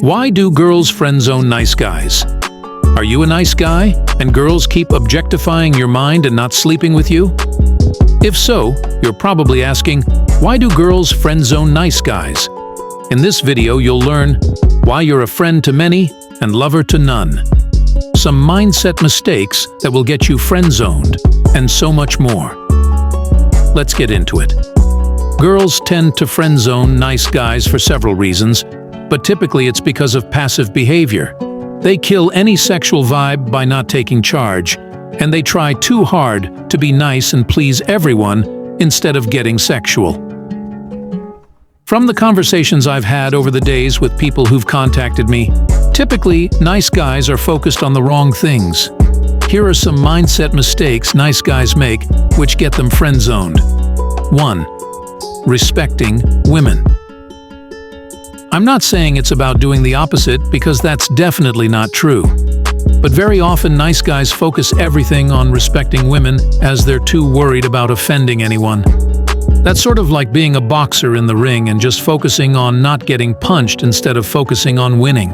Why do girls friend-zone nice guys? Are you a nice guy, and girls keep objectifying your mind and not sleeping with you? If so, you're probably asking, why do girls friend-zone nice guys? In this video, you'll learn why you're a friend to many and lover to none, some mindset mistakes that will get you friend-zoned, and so much more. Let's get into it. Girls tend to friend-zone nice guys for several reasons, but typically it's because of passive behavior. They kill any sexual vibe by not taking charge, and they try too hard to be nice and please everyone instead of getting sexual. From the conversations I've had over the days with people who've contacted me, typically nice guys are focused on the wrong things. Here are some mindset mistakes nice guys make which get them friend-zoned. 1. Respecting women. I'm not saying it's about doing the opposite, because that's definitely not true. But very often nice guys focus everything on respecting women as they're too worried about offending anyone. That's sort of like being a boxer in the ring and just focusing on not getting punched instead of focusing on winning.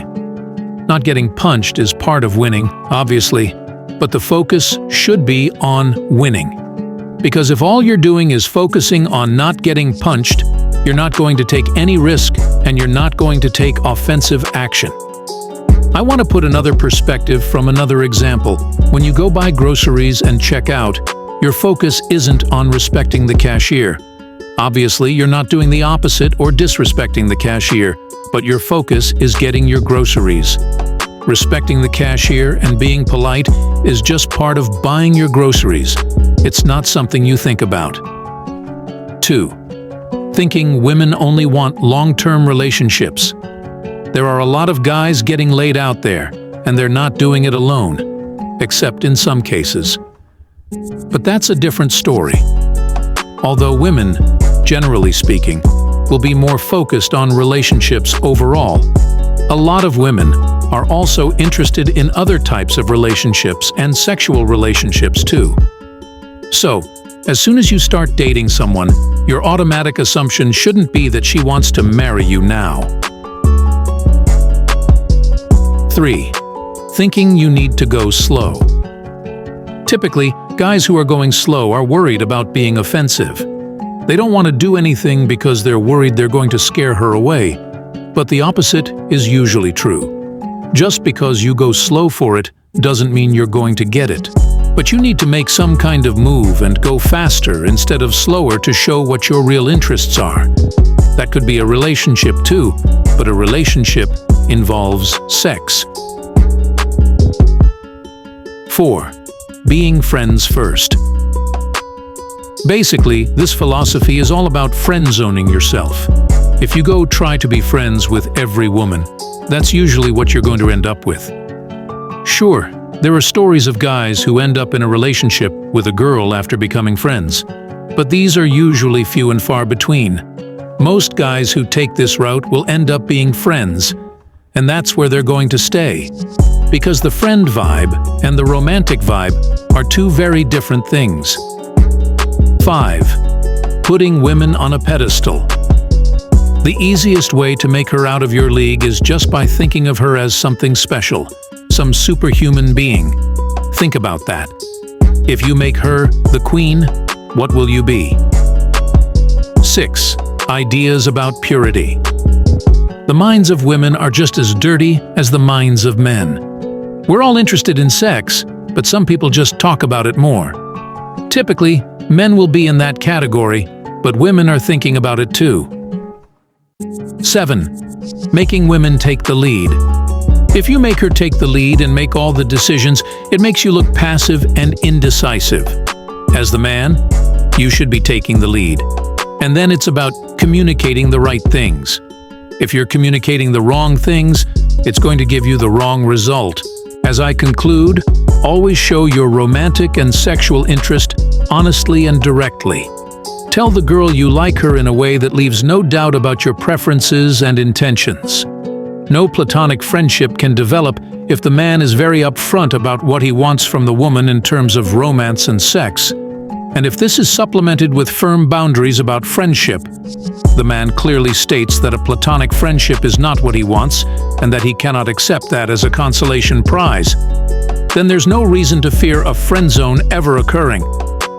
Not getting punched is part of winning, obviously, but the focus should be on winning. Because if all you're doing is focusing on not getting punched, you're not going to take any risk and you're not going to take offensive action. I want to put another perspective from another example. When you go buy groceries and check out, your focus isn't on respecting the cashier. Obviously, you're not doing the opposite or disrespecting the cashier, but your focus is getting your groceries. Respecting the cashier and being polite is just part of buying your groceries. It's not something you think about. 2. Thinking women only want long-term relationships. There are a lot of guys getting laid out there, and they're not doing it alone, except in some cases. But that's a different story. Although women, generally speaking, will be more focused on relationships overall, a lot of women are also interested in other types of relationships and sexual relationships too. So, as soon as you start dating someone, your automatic assumption shouldn't be that she wants to marry you now. 3. Thinking you need to go slow. Typically, guys who are going slow are worried about being offensive. They don't want to do anything because they're worried they're going to scare her away. But the opposite is usually true. Just because you go slow for it doesn't mean you're going to get it. But you need to make some kind of move and go faster instead of slower to show what your real interests are. That could be a relationship too, but a relationship involves sex. 4. Being friends first. Basically, this philosophy is all about friend-zoning yourself. If you go try to be friends with every woman, that's usually what you're going to end up with. Sure, there are stories of guys who end up in a relationship with a girl after becoming friends, but these are usually few and far between. Most guys who take this route will end up being friends, and that's where they're going to stay. Because the friend vibe and the romantic vibe are two very different things. 5. Putting women on a pedestal. The easiest way to make her out of your league is just by thinking of her as something special, some superhuman being. Think about that. If you make her the queen, what will you be? 6. Ideas about purity. The minds of women are just as dirty as the minds of men. We're all interested in sex, but some people just talk about it more. Typically, men will be in that category, but women are thinking about it too. 7. Making women take the lead. If you make her take the lead and make all the decisions, it makes you look passive and indecisive. As the man, you should be taking the lead. And then it's about communicating the right things. If you're communicating the wrong things, it's going to give you the wrong result. As I conclude, always show your romantic and sexual interest honestly and directly. Tell the girl you like her in a way that leaves no doubt about your preferences and intentions. No platonic friendship can develop if the man is very upfront about what he wants from the woman in terms of romance and sex. And if this is supplemented with firm boundaries about friendship, the man clearly states that a platonic friendship is not what he wants and that he cannot accept that as a consolation prize, then there's no reason to fear a friend zone ever occurring.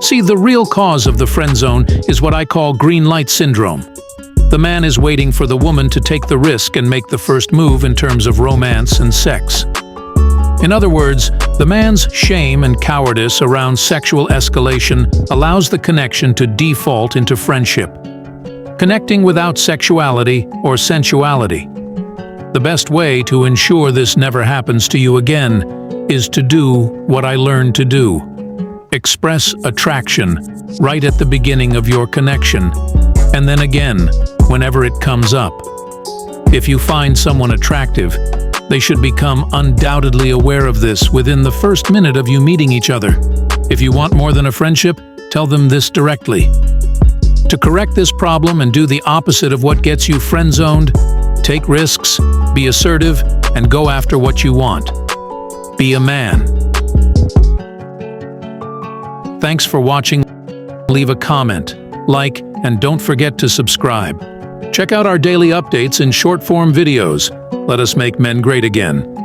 See, the real cause of the friend zone is what I call green light syndrome. The man is waiting for the woman to take the risk and make the first move in terms of romance and sex. In other words, the man's shame and cowardice around sexual escalation allows the connection to default into friendship, connecting without sexuality or sensuality. The best way to ensure this never happens to you again is to do what I learned to do. Express attraction right at the beginning of your connection, and then again whenever it comes up. If you find someone attractive, they should become undoubtedly aware of this within the first minute of you meeting each other. If you want more than a friendship, tell them this directly. To correct this problem and do the opposite of what gets you friend-zoned, take risks, be assertive, and go after what you want. Be a man. Thanks for watching. Leave a comment, like, and don't forget to subscribe. Check out our daily updates in short-form videos. Let us make men great again.